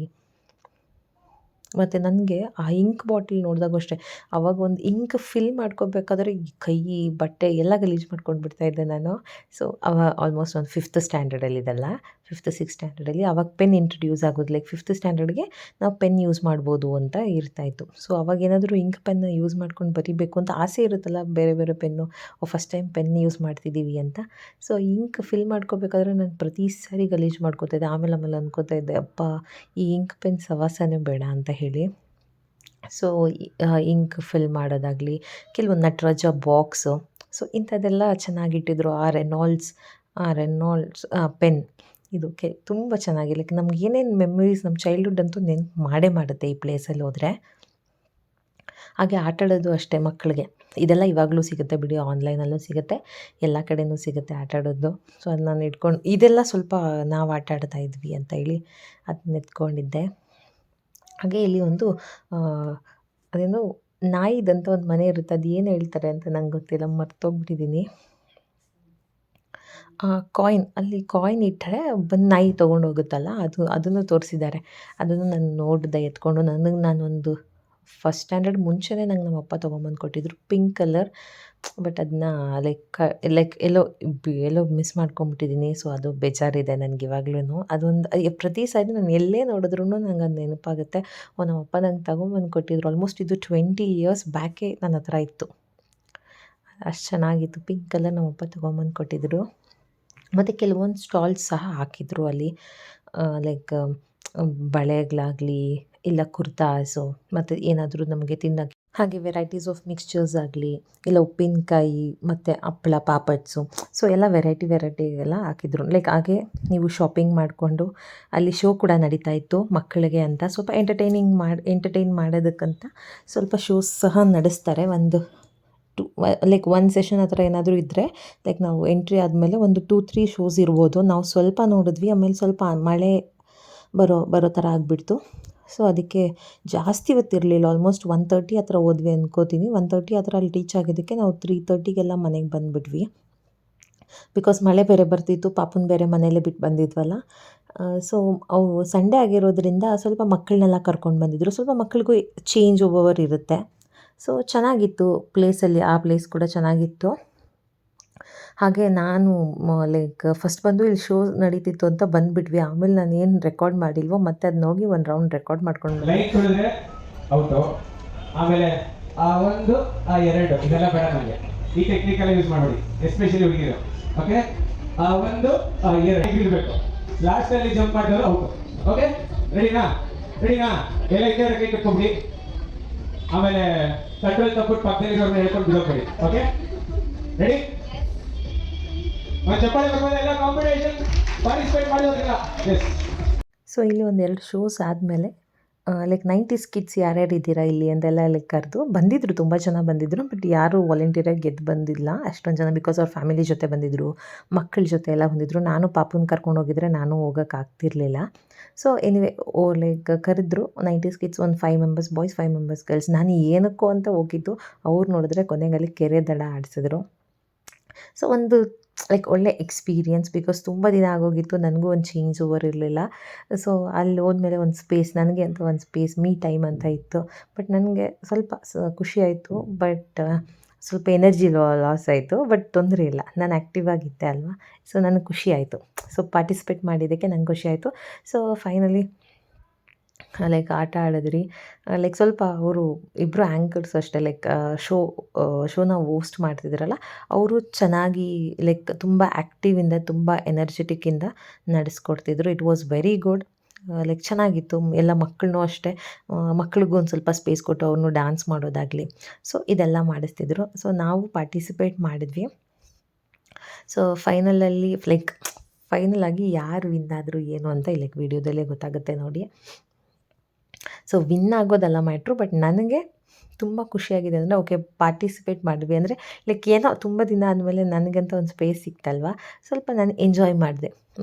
ಮತ್ತು ನನಗೆ ಆ ಇಂಕ್ ಬಾಟಲ್ ನೋಡಿದಾಗೂ ಅಷ್ಟೇ, ಆವಾಗ ಒಂದು ಇಂಕ್ ಫಿಲ್ ಮಾಡ್ಕೋಬೇಕಾದ್ರೆ ಈ ಕೈ ಬಟ್ಟೆ ಎಲ್ಲ ಗಲೀಜು ಮಾಡ್ಕೊಂಡು ಬಿಡ್ತಾಯಿದ್ದೆ ನಾನು. ಸೊ ಆಲ್ಮೋಸ್ಟ್ ಒಂದು 5th ಸ್ಟ್ಯಾಂಡರ್ಡಲ್ಲಿದ್ದಲ್ಲ, 5th 6th ಸ್ಟ್ಯಾಂಡರ್ಡಲ್ಲಿ ಆವಾಗ ಪೆನ್ ಇಂಟ್ರಡ್ಯೂಸ್ ಆಗೋದು. ಲೈಕ್ 5th ಸ್ಟ್ಯಾಂಡರ್ಡ್ಗೆ ನಾವು ಪೆನ್ ಯೂಸ್ ಮಾಡ್ಬೋದು ಅಂತ ಇರ್ತಾಯಿತ್ತು. ಸೊ ಅವಾಗ ಏನಾದರೂ ಇಂಕ್ ಪೆನ್ನ ಯೂಸ್ ಮಾಡ್ಕೊಂಡು ಬರಿಬೇಕು ಅಂತ ಆಸೆ ಇರುತ್ತಲ್ಲ, ಬೇರೆ ಬೇರೆ pen, first time pen use ಮಾಡ್ತಿದ್ದೀವಿ ಅಂತ. ಸೊ ಇಂಕ್ ಫಿಲ್ ಮಾಡ್ಕೋಬೇಕಾದ್ರೆ ನಾನು ಪ್ರತಿ ಸಾರಿ ಗಲೀಜು ಮಾಡ್ಕೋತಾಯಿದ್ದೆ. ಆಮೇಲೆ ಅನ್ಕೋತಾ ಇದ್ದೆ, ಅಪ್ಪ ಈ ಇಂಕ್ ಪೆನ್ ಸವಾಸನೇ ಬೇಡ ಅಂತ ಹೇಳಿ. ಸೊ ಇಂಕ್ ಫಿಲ್ ಮಾಡೋದಾಗಲಿ, ಕೆಲವೊಂದು ನಟರಾಜ ಬಾಕ್ಸು, ಸೊ ಇಂಥದ್ದೆಲ್ಲ ಚೆನ್ನಾಗಿಟ್ಟಿದ್ರು. ಆ ರೆನಾಲ್ಡ್ಸ್ ಪೆನ್ ಇದು ತುಂಬ ಚೆನ್ನಾಗಿ, ಲೈಕ್ ನಮ್ಗೆ ಏನೇನು ಮೆಮೊರೀಸ್ ನಮ್ಮ ಚೈಲ್ಡ್ಹುಡ್ ಅಂತೂ ನೆನ್ಪು ಮಾಡುತ್ತೆ ಈ ಪ್ಲೇಸಲ್ಲಿ ಹೋದರೆ. ಹಾಗೆ ಆಟಾಡೋದು ಅಷ್ಟೇ ಮಕ್ಕಳಿಗೆ, ಇದೆಲ್ಲ ಇವಾಗಲೂ ಸಿಗುತ್ತೆ ಬಿಡಿ, ಆನ್ಲೈನಲ್ಲೂ ಸಿಗುತ್ತೆ, ಎಲ್ಲ ಕಡೆಯೂ ಸಿಗುತ್ತೆ ಆಟಾಡೋದು. ಸೊ ಅದು ನಾನು ಇಟ್ಕೊಂಡು, ಇದೆಲ್ಲ ಸ್ವಲ್ಪ ನಾವು ಆಟ ಆಡ್ತಾ ಇದ್ವಿ ಅಂತ ಹೇಳಿ ಅದನ್ನ ಎತ್ಕೊಂಡಿದ್ದೆ. ಹಾಗೆ ಇಲ್ಲಿ ಒಂದು ಅದೇನೋ ನಾಯಿದಂತ ಒಂದು ಮನೆ ಇರುತ್ತೆ, ಅದು ಏನು ಹೇಳ್ತಾರೆ ಅಂತ ನಂಗೆ ಗೊತ್ತಿಲ್ಲ, ಮರ್ತೋಗ್ಬಿಟ್ಟಿದ್ದೀನಿ. ಕಾಯಿನ್, ಅಲ್ಲಿ ಕಾಯಿನ್ ಇಟ್ಟರೆ ಬಂದು ನಾಯಿ ತೊಗೊಂಡು ಹೋಗುತ್ತಲ್ಲ, ಅದನ್ನು ತೋರಿಸಿದ್ದಾರೆ. ಅದನ್ನು ನಾನು ನೋಡಿದೆ ಎತ್ಕೊಂಡು. ನಾನೊಂದು ಫಸ್ಟ್ ಸ್ಟ್ಯಾಂಡರ್ಡ್ ಮುಂಚೆನೇ ನಂಗೆ ನಮ್ಮ ಅಪ್ಪ ತೊಗೊಂಬಂದು ಕೊಟ್ಟಿದ್ರು, ಪಿಂಕ್ ಕಲರ್. ಬಟ್ ಅದನ್ನ ಲೈಕ್ ಎಲ್ಲೋ ಮಿಸ್ ಮಾಡ್ಕೊಂಬಿಟ್ಟಿದ್ದೀನಿ. ಸೊ ಅದು ಬೇಜಾರಿದೆ ನನಗೆ ಇವಾಗ್ಲೂ. ಅದೊಂದು ಪ್ರತಿ ಸಾರಿ ನಾನು ಎಲ್ಲೇ ನೋಡಿದ್ರೂ ನಂಗೆ ಅದು ನೆನಪಾಗುತ್ತೆ. ನಮ್ಮ ಅಪ್ಪ ನಂಗೆ ತೊಗೊಂಬಂದು ಕೊಟ್ಟಿದ್ರು. ಆಲ್ಮೋಸ್ಟ್ ಇದು 20 years ಬ್ಯಾಕೇ ನನ್ನ ಹತ್ರ ಇತ್ತು. ಅಷ್ಟು ಚೆನ್ನಾಗಿತ್ತು, ಪಿಂಕ್ ಕಲರ್ ನಮ್ಮ ಅಪ್ಪ ತೊಗೊಂಬಂದು ಕೊಟ್ಟಿದ್ರು. ಮತ್ತು ಕೆಲವೊಂದು ಸ್ಟಾಲ್ಸ್ ಸಹ ಹಾಕಿದ್ರು ಅಲ್ಲಿ, ಲೈಕ್ ಬಳೆಗಳಾಗಲಿ, ಇಲ್ಲ ಕುರ್ತಾಸು, ಮತ್ತು ಏನಾದರೂ ನಮಗೆ ತಿನ್ನೋಕ್ಕೆ, ಹಾಗೆ ವೆರೈಟೀಸ್ ಆಫ್ ಮಿಕ್ಸ್ಚರ್ಸ್ ಆಗಲಿ, ಇಲ್ಲ ಉಪ್ಪಿನಕಾಯಿ ಮತ್ತು ಹಪ್ಳ, ಪಾಪಡ್ಸು, ಸೊ ಎಲ್ಲ ವೆರೈಟಿ ಎಲ್ಲ ಹಾಕಿದ್ರು. ಲೈಕ್ ಹಾಗೆ ನೀವು ಶಾಪಿಂಗ್ ಮಾಡಿಕೊಂಡು ಅಲ್ಲಿ ಶೋ ಕೂಡ ನಡೀತಾ ಇತ್ತು ಮಕ್ಕಳಿಗೆ ಅಂತ. ಸ್ವಲ್ಪ ಎಂಟರ್ಟೈನ್ ಮಾಡೋದಕ್ಕಂತ ಸ್ವಲ್ಪ ಶೋಸ್ ಸಹ ನಡೆಸ್ತಾರೆ. ಲೈಕ್ ಒಂದು ಸೆಷನ್ ಆ ಥರ ಏನಾದರೂ ಇದ್ದರೆ, ಲೈಕ್ ನಾವು ಎಂಟ್ರಿ ಆದಮೇಲೆ ಒಂದು 2-3 ಶೋಸ್ ಇರ್ಬೋದು. ನಾವು ಸ್ವಲ್ಪ ನೋಡಿದ್ವಿ, ಆಮೇಲೆ ಸ್ವಲ್ಪ ಮಳೆ ಬರೋ ಥರ ಆಗಿಬಿಡ್ತು. ಸೊ ಅದಕ್ಕೆ ಜಾಸ್ತಿ ಹೊತ್ತಿರಲಿಲ್ಲ, ಆಲ್ಮೋಸ್ಟ್ 1:30 ಆ ಥರ ಹೋದ್ವಿ ಅಂದ್ಕೋತೀನಿ. 1:30 ಆ ಥರ ಅಲ್ಲಿ ರೀಚ್ ಆಗಿದ್ದಕ್ಕೆ ನಾವು 3:30ಗೆಲ್ಲ ಮನೆಗೆ ಬಂದುಬಿಟ್ವಿ. ಬಿಕಾಸ್ ಮಳೆ ಬೇರೆ ಬರ್ತಿತ್ತು, ಪಾಪುನ ಬೇರೆ ಮನೇಲೇ ಬಿಟ್ಟು ಬಂದಿದ್ವಲ್ಲ. ಸೊ ಅವು ಸಂಡೇ ಆಗಿರೋದ್ರಿಂದ ಸ್ವಲ್ಪ ಮಕ್ಕಳನ್ನೆಲ್ಲ ಕರ್ಕೊಂಡು ಬಂದಿದ್ದರು. ಸ್ವಲ್ಪ ಮಕ್ಕಳಿಗೂ ಚೇಂಜ್ ಓವರ್ ಇರುತ್ತೆ. ಸೊ ಚೆನ್ನಾಗಿತ್ತು ಪ್ಲೇಸಲ್ಲಿ, ಆ ಪ್ಲೇಸ್ ಕೂಡ ಚೆನ್ನಾಗಿತ್ತು. ಹಾಗೆ ನಾನು ಲೈಕ್ ಫಸ್ಟ್ ಬಂದು ಇಲ್ಲಿ ಶೋ ನಡೀತಿತ್ತು ಅಂತ ಬಂದುಬಿಟ್ವಿ. ಆಮೇಲೆ ನಾನು ಏನು ರೆಕಾರ್ಡ್ ಮಾಡಿಲ್ವೋ ಮತ್ತೆ ಅದನ್ನ ಹೋಗಿ ಒಂದು ರೌಂಡ್ ರೆಕಾರ್ಡ್ ಮಾಡ್ಕೊಂಡು ಲೈಟ್ ಹೊಡೆದ್ರೆ ಔಟು. ಆಮೇಲೆ ಆ 1 ಆ 2 ಇದೆಲ್ಲ ಬೇಡ ನನಗೆ. ಈ ಟೆಕ್ನಿಕಲ್ ಯೂಸ್ ಮಾಡಿ, ಎಸ್ಪೆಷಲಿ ಹುಡುಗಿರು. ಓಕೆ, ಆ 1 ಆ 2 ಇರಬೇಕು. ಲಾಸ್ಟಲ್ಲಿ ಜಂಪ್ ಮಾಡಿದ್ರೆ ಔಟು. ಓಕೆ, ರೆಡಿನಾ? ಎಲ್ಲ ಇದ್ದಾರೆ ಕೈ ಕಟ್ಕೊಂಬಿಡಿ. ಆಮೇಲೆ ಕಂಟ್ರೋಲ್ ತಪ್ಪಿಟ್ಟು ಪಕ್ಕದಲ್ಲಿರೋರ್ನ ಹೇಳ್ಕೊಂಡು ಬಿಡೋಬೇಡಿ. Okay, ready? ಎಲ್ಲ ಕಾಂಪಿಟೇಷನ್ ಪಾರ್ಟಿಸಿಪೇಟ್ ಮಾಡಿದ್ರಲ್ಲ. ಎಸ್. ಸೊ ಇಲ್ಲಿ ಒಂದು 2 ಶೋಸ್ ಆದಮೇಲೆ ಲೈಕ್ 90s ಕಿಡ್ಸ್ ಯಾರ್ಯಾರು ಇದ್ದೀರಾ ಇಲ್ಲಿ ಅಂತೆಲ್ಲ ಲೈಕ್ ಕರೆದು ಬಂದಿದ್ದರು. ತುಂಬ ಜನ ಬಂದಿದ್ದರು, ಬಟ್ ಯಾರೂ ವಾಲಂಟಿಯರಾಗಿ ಗೆದ್ದು ಬಂದಿಲ್ಲ ಅಷ್ಟೊಂದು ಜನ. ಬಿಕಾಸ್ ಅವ್ರ ಫ್ಯಾಮಿಲಿ ಜೊತೆ ಬಂದಿದ್ದರು, ಮಕ್ಕಳ ಜೊತೆ ಎಲ್ಲ ಬಂದಿದ್ದರು. ನಾನು ಪಾಪುನ ಕರ್ಕೊಂಡು ಹೋಗಿದ್ರೆ ನಾನು ಹೋಗೋಕ್ಕಾಗ್ತಿರ್ಲಿಲ್ಲ. ಸೊ ಎನಿವೆ ಲೈಕ್ ಕರೆದ್ರು 90s ಕಿಡ್ಸ್, ಒಂದು 5 ಮೆಂಬರ್ಸ್ ಬಾಯ್ಸ್, 5 ಮೆಂಬರ್ಸ್ ಗರ್ಲ್ಸ್. ನಾನು ಏನಕ್ಕೋ ಅಂತ ಹೋಗಿದ್ದು, ಅವ್ರು ನೋಡಿದ್ರೆ ಕೊನೆಗಲ್ಲಿ ಕೆರೆ ದಡ ಆಡಿಸಿದ್ರು. ಸೊ ಒಂದು ಲೈಕ್ ಒಳ್ಳೆ ಎಕ್ಸ್ಪೀರಿಯನ್ಸ್, ಬಿಕಾಸ್ ತುಂಬ ದಿನ ಆಗೋಗಿತ್ತು, ನನಗೂ ಒಂದು ಚೇಂಜ್ ಓವರ್ ಇರಲಿಲ್ಲ. ಸೊ ಅಲ್ಲಿ ಹೋದ್ಮೇಲೆ ಒಂದು ಸ್ಪೇಸ್, ನನಗೆ ಅಂತ ಒಂದು ಸ್ಪೇಸ್, ಮೀ ಟೈಮ್ ಅಂತ ಇತ್ತು. ಬಟ್ ನನಗೆ ಸ್ವಲ್ಪ ಖುಷಿ ಆಯಿತು, ಬಟ್ ಸ್ವಲ್ಪ ಎನರ್ಜಿ ಲಾಸ್ ಆಯಿತು. ಬಟ್ ತೊಂದರೆ ಇಲ್ಲ, ನಾನು ಆ್ಯಕ್ಟಿವ್ ಆಗಿದ್ದೆ ಅಲ್ವಾ. ಸೊ ನನಗೆ ಖುಷಿ ಆಯಿತು. ಸೊ ಪಾರ್ಟಿಸಿಪೇಟ್ ಮಾಡಿದ್ದಕ್ಕೆ ನಂಗೆ ಖುಷಿ ಆಯಿತು. ಸೊ ಫೈನಲಿ ಲೈಕ್ ಆಟ ಆಡಿದ್ರಿ. ಲೈಕ್ ಸ್ವಲ್ಪ ಅವರು ಇಬ್ಬರು ಆ್ಯಂಕರ್ಸ್ ಅಷ್ಟೇ, ಲೈಕ್ ಶೋನ ಹೋಸ್ಟ್ ಮಾಡ್ತಿದ್ರಲ್ಲ, ಅವರು ಚೆನ್ನಾಗಿ ಲೈಕ್ ತುಂಬ ಆ್ಯಕ್ಟಿವಿಂದ, ತುಂಬ ಎನರ್ಜೆಟಿಕ್ಕಿಂದ ನಡೆಸ್ಕೊಡ್ತಿದ್ರು. It was very good. Like ಚೆನ್ನಾಗಿತ್ತು. ಎಲ್ಲ ಮಕ್ಕಳನ್ನೂ ಅಷ್ಟೇ, ಮಕ್ಳಿಗೂ ಒಂದು ಸ್ವಲ್ಪ ಸ್ಪೇಸ್ ಕೊಟ್ಟು ಅವ್ರನ್ನೂ ಡ್ಯಾನ್ಸ್ ಮಾಡೋದಾಗಲಿ, ಸೊ ಇದೆಲ್ಲ ಮಾಡಿಸ್ತಿದ್ರು. ಸೊ ನಾವು ಪಾರ್ಟಿಸಿಪೇಟ್ ಮಾಡಿದ್ವಿ. ಸೊ ಫೈನಲ್ ಆಗಿ ಯಾರು ವಿನ್ ಆದರು ಏನು ಅಂತ ಲೈಕ್ ವಿಡಿಯೋದಲ್ಲೇ ಗೊತ್ತಾಗುತ್ತೆ ನೋಡಿ. ಸೊ ವಿನ್ ಆಗೋದಲ್ಲ ಮ್ಯಾಟ್ರು, ಬಟ್ ನನಗೆ ತುಂಬ ಖುಷಿಯಾಗಿದೆ ಅಂದರೆ, ಓಕೆ ಪಾರ್ಟಿಸಿಪೇಟ್ ಮಾಡಿದ್ವಿ ಅಂದರೆ ಲೈಕ್ ಏನೋ ತುಂಬ ದಿನ ಆದಮೇಲೆ ನನಗಂತ ಒಂದು ಸ್ಪೇಸ್ ಸಿಕ್ತಲ್ವ, ಸ್ವಲ್ಪ ನಾನು ಎಂಜಾಯ್ ಮಾಡಿದೆ.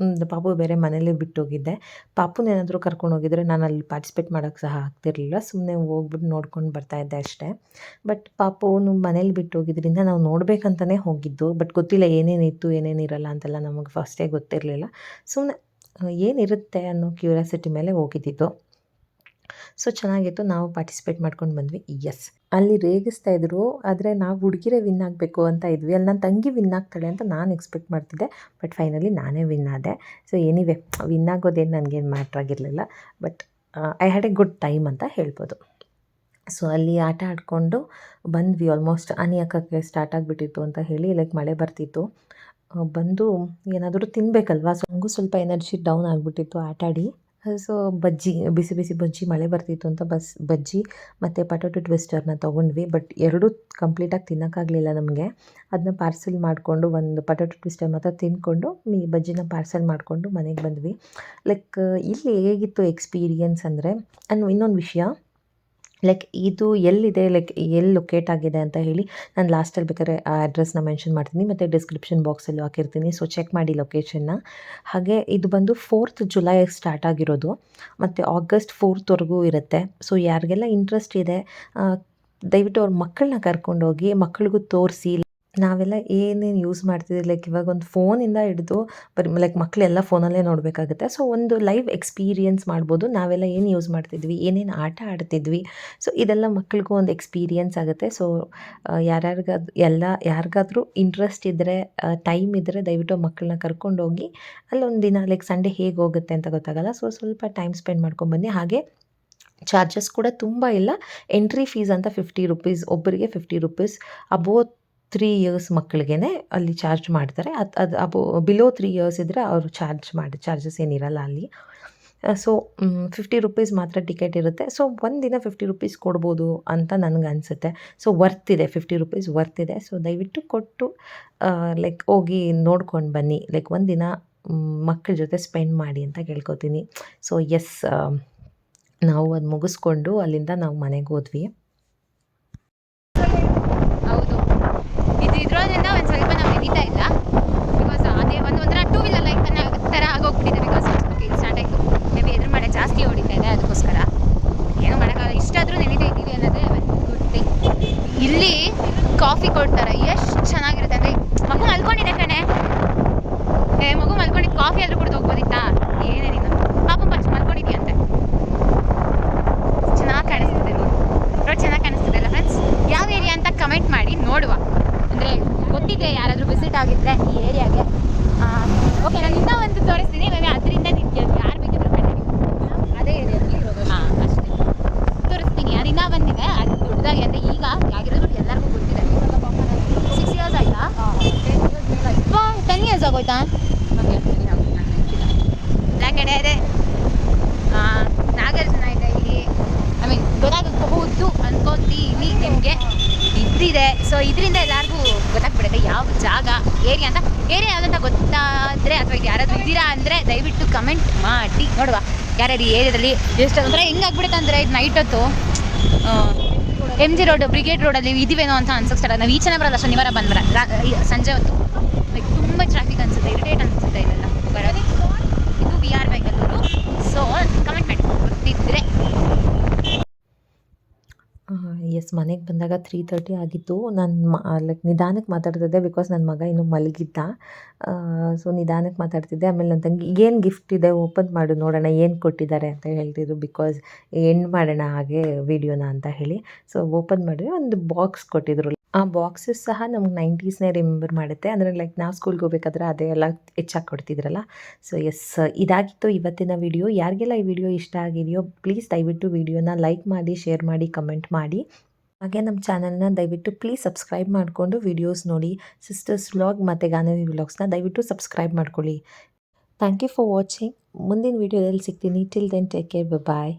ಪಾಪು ಬೇರೆ ಮನೇಲೇ ಬಿಟ್ಟೋಗಿದ್ದೆ. ಪಾಪುನೇನಾದರೂ ಕರ್ಕೊಂಡು ಹೋಗಿದ್ರೆ ನಾನು ಅಲ್ಲಿ ಪಾರ್ಟಿಸಿಪೇಟ್ ಮಾಡೋಕ್ಕೆ ಸಹ ಆಗ್ತಿರಲಿಲ್ಲ, ಸುಮ್ಮನೆ ಹೋಗ್ಬಿಟ್ಟು ನೋಡ್ಕೊಂಡು ಬರ್ತಾಯಿದ್ದೆ ಅಷ್ಟೇ. ಬಟ್ ಪಾಪುನು ಮನೇಲಿ ಬಿಟ್ಟು ಹೋಗಿದ್ರಿಂದ ನಾವು ನೋಡಬೇಕಂತಲೇ ಹೋಗಿದ್ದು. ಬಟ್ ಗೊತ್ತಿಲ್ಲ ಏನೇನಿತ್ತು ಏನೇನಿರಲ್ಲ ಅಂತೆಲ್ಲ ನಮಗೆ ಫಸ್ಟೇ ಗೊತ್ತಿರಲಿಲ್ಲ. ಸುಮ್ಮನೆ ಏನಿರುತ್ತೆ ಅನ್ನೋ ಕ್ಯೂರಿಯಾಸಿಟಿ ಮೇಲೆ ಹೋಗಿದ್ದಿದ್ದು. ಸೊ ಚೆನ್ನಾಗಿತ್ತು. ನಾವು ಪಾರ್ಟಿಸಿಪೇಟ್ ಮಾಡ್ಕೊಂಡು ಬಂದ್ವಿ. ಎಸ್, ಅಲ್ಲಿ ರೇಗಿಸ್ತಾ ಇದ್ರು, ಆದರೆ ನಾವು ಹುಡುಗಿರೇ ವಿನ್ ಆಗಬೇಕು ಅಂತ ಇದ್ವಿ. ಅಲ್ಲಿ ನನ್ನ ತಂಗಿ ವಿನ್ ಆಗ್ತಾಳೆ ಅಂತ ನಾನು ಎಕ್ಸ್ಪೆಕ್ಟ್ ಮಾಡ್ತಿದ್ದೆ, ಬಟ್ ಫೈನಲಿ ನಾನೇ ವಿನ್ ಆದೆ. ಸೊ ಎನಿವೆ, ವಿನ್ ಆಗೋದೇನು ನನಗೇನು ಮ್ಯಾಟ್ರ್ ಆಗಿರಲಿಲ್ಲ, but I had A good time ಅಂತ ಹೇಳ್ಬೋದು. ಸೊ ಅಲ್ಲಿ ಆಟ ಆಡಿಕೊಂಡು ಬಂದ್ವಿ. ಆಲ್ಮೋಸ್ಟ್ ಹನಿ ಹಾಕೋಕ್ಕೆ ಸ್ಟಾರ್ಟ್ ಆಗಿಬಿಟ್ಟಿತ್ತು ಅಂತ ಹೇಳಿ, ಲೈಕ್ ಮಳೆ ಬರ್ತಿತ್ತು. ಬಂದು ಏನಾದರೂ ತಿನ್ನಬೇಕಲ್ವಾ, ಸೊ ಹಂಗೂ ಸ್ವಲ್ಪ ಎನರ್ಜಿ ಡೌನ್ ಆಗಿಬಿಟ್ಟಿತ್ತು ಆಟಾಡಿ. ಸೊ ಬಜ್ಜಿ, ಬಿಸಿ ಬಿಸಿ ಬಜ್ಜಿ, ಮಳೆ ಬರ್ತಿತ್ತು ಅಂತ ಬಜ್ಜಿ ಮತ್ತು ಪೊಟ್ಯಾಟೊ ಟ್ವಿಸ್ಟರ್ನ ತೊಗೊಂಡ್ವಿ. ಬಟ್ ಎರಡೂ ಕಂಪ್ಲೀಟಾಗಿ ತಿನ್ನೋಕ್ಕಾಗಲಿಲ್ಲ ನಮಗೆ. ಅದನ್ನ ಪಾರ್ಸೆಲ್ ಮಾಡಿಕೊಂಡು, ಒಂದು ಪೊಟ್ಯಾಟೊ ಟ್ವಿಸ್ಟರ್ ಮಾತ್ರ ತಿಂದ್ಕೊಂಡು ಬಜ್ಜಿನ ಪಾರ್ಸೆಲ್ ಮಾಡಿಕೊಂಡು ಮನೆಗೆ ಬಂದ್ವಿ. ಲೈಕ್ ಇಲ್ಲಿ ಹೇಗಿತ್ತು ಎಕ್ಸ್ಪೀರಿಯನ್ಸ್ ಅಂದರೆ, ಇನ್ನೊಂದು ವಿಷಯ, ಲೈಕ್ ಇದು ಎಲ್ಲಿದೆ, ಲೈಕ್ ಎಲ್ಲಿ ಲೊಕೇಟ್ ಆಗಿದೆ ಅಂತ ಹೇಳಿ ನಾನು ಲಾಸ್ಟಲ್ಲಿ ಬೇಕಾದ್ರೆ ಆ ಅಡ್ರೆಸ್ನ ಮೆನ್ಷನ್ ಮಾಡ್ತೀನಿ ಮತ್ತು ಡಿಸ್ಕ್ರಿಪ್ಷನ್ ಬಾಕ್ಸಲ್ಲೂ ಹಾಕಿರ್ತೀನಿ. ಸೊ ಚೆಕ್ ಮಾಡಿ ಲೊಕೇಶನ್ನ. ಹಾಗೆ ಇದು ಬಂದು 4th ಜುಲೈ ಸ್ಟಾರ್ಟ್ ಆಗಿರೋದು ಮತ್ತು August 4thವರೆಗೂ ಇರುತ್ತೆ. ಸೊ ಯಾರಿಗೆಲ್ಲ ಇಂಟ್ರೆಸ್ಟ್ ಇದೆ, ದಯವಿಟ್ಟು ಅವ್ರ ಮಕ್ಕಳನ್ನ ಕರ್ಕೊಂಡೋಗಿ ಮಕ್ಕಳಿಗೂ ತೋರಿಸಿ. ನಾವೆಲ್ಲ ಏನೇನು ಯೂಸ್ ಮಾಡ್ತಿದ್ವಿ, ಲೈಕ್ ಇವಾಗ ಒಂದು ಫೋನಿಂದ ಹಿಡಿದು ಲೈಕ್ ಮಕ್ಕಳೆಲ್ಲ ಫೋನಲ್ಲೇ ನೋಡಬೇಕಾಗುತ್ತೆ. ಸೊ ಒಂದು ಲೈವ್ ಎಕ್ಸ್ಪೀರಿಯೆನ್ಸ್ ಮಾಡ್ಬೋದು. ನಾವೆಲ್ಲ ಏನು ಯೂಸ್ ಮಾಡ್ತಿದ್ವಿ, ಏನೇನು ಆಟ ಆಡ್ತಿದ್ವಿ, ಸೊ ಇದೆಲ್ಲ ಮಕ್ಕಳಿಗೂ ಒಂದು ಎಕ್ಸ್ಪೀರಿಯೆನ್ಸ್ ಆಗುತ್ತೆ. ಸೊ ಯಾರಿಗಾದ್ರೂ ಇಂಟ್ರೆಸ್ಟ್ ಇದ್ದರೆ, ಟೈಮ್ ಇದ್ದರೆ, ದಯವಿಟ್ಟು ಮಕ್ಕಳನ್ನ ಕರ್ಕೊಂಡೋಗಿ ಅಲ್ಲೊಂದು ದಿನ, ಲೈಕ್ ಸಂಡೇ ಹೇಗೆ ಹೋಗುತ್ತೆ ಅಂತ ಗೊತ್ತಾಗಲ್ಲ, ಸೊ ಸ್ವಲ್ಪ ಟೈಮ್ ಸ್ಪೆಂಡ್ ಮಾಡ್ಕೊಂಡ್ಬನ್ನಿ. ಹಾಗೆ ಚಾರ್ಜಸ್ ಕೂಡ ತುಂಬ ಇಲ್ಲ. ಎಂಟ್ರಿ ಫೀಸ್ ಅಂತ 50 ರೂಪೀಸ್, ಒಬ್ಬರಿಗೆ 50 ರೂಪೀಸ್. ಅಬೋವ್ 3 ಇಯರ್ಸ್ ಮಕ್ಕಳಿಗೆ ಅಲ್ಲಿ ಚಾರ್ಜ್ ಮಾಡ್ತಾರೆ. ಅದು ಬಿಲೋ 3 ಇಯರ್ಸ್ ಇದ್ದರೆ ಅವರು ಚಾರ್ಜಸ್ ಏನಿರಲ್ಲ ಅಲ್ಲಿ. ಸೊ 50 ರೂಪೀಸ್ ಮಾತ್ರ ಟಿಕೆಟ್ ಇರುತ್ತೆ. ಸೊ ಒಂದಿನ 50 ರೂಪೀಸ್ ಕೊಡ್ಬೋದು ಅಂತ ನನಗನ್ಸುತ್ತೆ. ಸೊ ವರ್ತ್ ಇದೆ, 50 ರೂಪೀಸ್ ವರ್ತ್ ಇದೆ. ಸೊ ದಯವಿಟ್ಟು ಕೊಟ್ಟು ಲೈಕ್ ಹೋಗಿ ನೋಡ್ಕೊಂಡು ಬನ್ನಿ. ಲೈಕ್ ಒಂದಿನ ಮಕ್ಕಳ ಜೊತೆ ಸ್ಪೆಂಡ್ ಮಾಡಿ ಅಂತ ಕೇಳ್ಕೊತೀನಿ. ಸೊ ಎಸ್, ನಾವು ಅದು ಮುಗಿಸ್ಕೊಂಡು ಅಲ್ಲಿಂದ ನಾವು ಮನೆಗೆ ಹೋದ್ವಿ. ಹೌದು, ಇದ್ರೋದ್ರಿಂದ ಒಂದು ಸ್ವಲ್ಪ ನಾವು ನಡೀತಾ ಇಲ್ಲ, ಬಿಕಾಸ್ ಅದೇ ಒಂಥರ 2 ವೀಲರ್ ಲೈಕ್ ಥರ ಆಗೋಗ್ಬಿಟ್ಟಿದೆ. ಬಿಕಾಸ್ ಸ್ಟಾರ್ಟ್ ಆಯಿತು, ಮೇ ಬಿ ಎದುರು ಮಳೆ ಜಾಸ್ತಿ ಹೊಡಿತಾ ಇದೆ, ಅದಕ್ಕೋಸ್ಕರ ಏನೂ ಮಾಡೋಕ್ಕಾಗಲ್ಲ. ಇಷ್ಟಾದರೂ ನೆನೀತಾ ಇದ್ದೀವಿ ಅನ್ನೋದೇ ಗುಡ್ ಥಿಂಗ್. ಇಲ್ಲಿ ಕಾಫಿ ಕೊಡ್ತಾರೆ, ಎಷ್ಟು ಚೆನ್ನಾಗಿರುತ್ತೆ ಅಂದರೆ, ಮಗು ಮಲ್ಕೊಂಡಿದೆ ಕಣೆ, ಮಗು ಮಲ್ಕೊಂಡಿದ್ದು, ಕಾಫಿ ಆದರೂ ಕುಡಿದು ಹೋಗ್ಬೋದಿತ್ತಾ? ಏನೇ ನೀನು ಪಾಪ ಮಲ್ಕೊಂಡಿದ್ಯಂತೆ. ಚೆನ್ನಾಗಿ ಕಾಣಿಸ್ತಿದೆ ರೋಡ್, ಚೆನ್ನಾಗಿ ಕಾಣಿಸ್ತಿದೆ ಅಲ್ಲ ಫ್ರೆಂಡ್ಸ್? ಯಾವ ಏರಿಯಾ ಅಂತ ಕಮೆಂಟ್ ಮಾಡಿ ನೋಡುವ. ಅಂದರೆ ಗೊತ್ತಿದೆ ಯಾರಾದರೂ ವಿಸಿಟ್ ಆಗಿದ್ದರೆ ಈ ಏರಿಯಾಗೆ. ಓಕೆ, ನಾನು ಇನ್ನೂ ಒಂದು ತೋರಿಸ್ತೀನಿ, ಇವಾಗ ಅದರಿಂದ ನಿಮ್ಗೆ ಯಾರು ಬೇಕಿದ್ರು ಕಂಡು ಅದೇ ಏರಿಯಾದಲ್ಲಿ ಇರೋದು. ಹಾಂ, ಅಷ್ಟೇ ತೋರಿಸ್ತೀನಿ. ಅದು ಇನ್ನೂ ಬಂದಿದೆ, ಅದು ದೊಡ್ಡದಾಗಿ, ಅಂದರೆ ಈಗ ಆಗಿರೋದು ಎಲ್ಲರಿಗೂ ಗೊತ್ತಿದೆ. 6 ಇಯರ್ಸ್ ಆಯಿತಾ? 10 ಇಯರ್ಸ್ ಆಗೋಯ್ತಾ? ಎಲ್ಲ ಕಡೆ ಇದೆ, ನಾಗಾರ್ಜುನ ಇದೆ ಇಲ್ಲಿ. ಐ ಮೀನ್ ಗೊತ್ತಾಗಬಹುದು ಅನ್ಕೋತೀನಿ ನಿಮಗೆ. ಇದಿದೆ, ಸೊ ಇದರಿಂದ ಎಲ್ಲರಿಗೂ ಗೊತ್ತಾಗ್ಬಿಡುತ್ತೆ ಯಾವ ಜಾಗ, ಏರಿಯಾ ಯಾವುದಂತ ಗೊತ್ತಾದರೆ, ಅಥವಾ ಇದು ಯಾರಾದರೂ ಇದ್ದೀರಾ ಅಂದರೆ ದಯವಿಟ್ಟು ಕಮೆಂಟ್ ಮಾಡಿ ನೋಡುವ. ಯಾರ್ಯಾರು ಈ ಏರಿಯಾದಲ್ಲಿ ಎಷ್ಟು ಒಂಥರ ಹೆಂಗಾಗ್ಬಿಡುತ್ತೆ ಅಂದರೆ, ಇದು ನೈಟ್ ಹೊತ್ತು MG ರೋಡ್, ಬ್ರಿಗೇಡ್ ರೋಡಲ್ಲಿ ಇದ್ದೀವೇನೋ ಅಂತ ಅನ್ಸೋಕ್ಕೆ ನಾವು ಈಚೆನೇ ಬರೋಲ್ಲ, ಶನಿವಾರ ಬಂದ್ಬರ ಸಂಜೆ ಹೊತ್ತು ಲೈಕ್ ತುಂಬ ಟ್ರಾಫಿಕ್ ಅನಿಸುತ್ತೆ, ಇರಿಟೇಟ್ ಅನಿಸುತ್ತೆ ಇದೆಲ್ಲ ಬರೋದು. ಇದು VR ಬೆಂಗಳೂರು. ಸೊ ಕಮೆಂಟ್ ಮಾಡಿ ಗೊತ್ತಿದ್ದರೆ. ಎಸ್, ಮನೆಗೆ ಬಂದಾಗ 3:30 ಆಗಿತ್ತು. ನಾನು ಲೈಕ್ ನಿಧಾನಕ್ಕೆ ಮಾತಾಡ್ತಿದ್ದೆ, ಬಿಕಾಸ್ ನನ್ನ ಮಗ ಇನ್ನೂ ಮಲಗಿದ್ದ. ಸೊ ನಿಧಾನಕ್ಕೆ ಮಾತಾಡ್ತಿದ್ದೆ. ಆಮೇಲೆ ನನ್ನ ತಂಗಿ ಏನು ಗಿಫ್ಟ್ ಇದೆ ಓಪನ್ ಮಾಡು ನೋಡೋಣ ಏನು ಕೊಟ್ಟಿದ್ದಾರೆ ಅಂತ ಹೇಳ್ತಿದ್ರು, ಬಿಕಾಸ್ ಎಂಡ್ ಮಾಡೋಣ ಹಾಗೆ ವಿಡಿಯೋನ ಅಂತ ಹೇಳಿ. ಸೊ ಓಪನ್ ಮಾಡಿದ್ರೆ ಒಂದು ಬಾಕ್ಸ್ ಕೊಟ್ಟಿದ್ರು. ಆ ಬಾಕ್ಸಸ್ ಸಹ ನಮ್ಗೆ 90ಸ್ನೇ ರಿಮೆಂಬರ್ ಮಾಡುತ್ತೆ. ಅಂದರೆ ಲೈಕ್ ನಾವು ಸ್ಕೂಲ್ಗೆ ಹೋಗ್ಬೇಕಾದ್ರೆ ಅದೇ ಎಲ್ಲ ಹೆಚ್ಚಾಗಿ ಕೊಡ್ತಿದ್ರಲ್ಲ. ಸೊ ಎಸ್, ಇದಾಗಿತ್ತು ಇವತ್ತಿನ ವಿಡಿಯೋ. ಯಾರಿಗೆಲ್ಲ ಈ ವಿಡಿಯೋ ಇಷ್ಟ ಆಗಿದೆಯೋ ಪ್ಲೀಸ್ ದಯವಿಟ್ಟು ವಿಡಿಯೋನ ಲೈಕ್ ಮಾಡಿ, ಶೇರ್ ಮಾಡಿ, ಕಮೆಂಟ್ ಮಾಡಿ. ಹಾಗೆ ನಮ್ಮ ಚಾನಲ್ನ ದಯವಿಟ್ಟು ಪ್ಲೀಸ್ ಸಬ್ಸ್ಕ್ರೈಬ್ ಮಾಡಿಕೊಂಡು ವಿಡಿಯೋಸ್ ನೋಡಿ. ಸಿಸ್ಟರ್ಸ್ ವ್ಲಾಗ್ ಮತ್ತು ಗಾನವಿ ವ್ಲಾಗ್ಸ್ನ ದಯವಿಟ್ಟು ಸಬ್ಸ್ಕ್ರೈಬ್ ಮಾಡ್ಕೊಳ್ಳಿ. Thank you for watching. ಮುಂದಿನ ವಿಡಿಯೋದಲ್ಲಿ ಸಿಗ್ತೀನಿ. ಟಿಲ್ ದೆನ್ ಟೇಕ್ ಕೇರ್, ಬಾಯ್.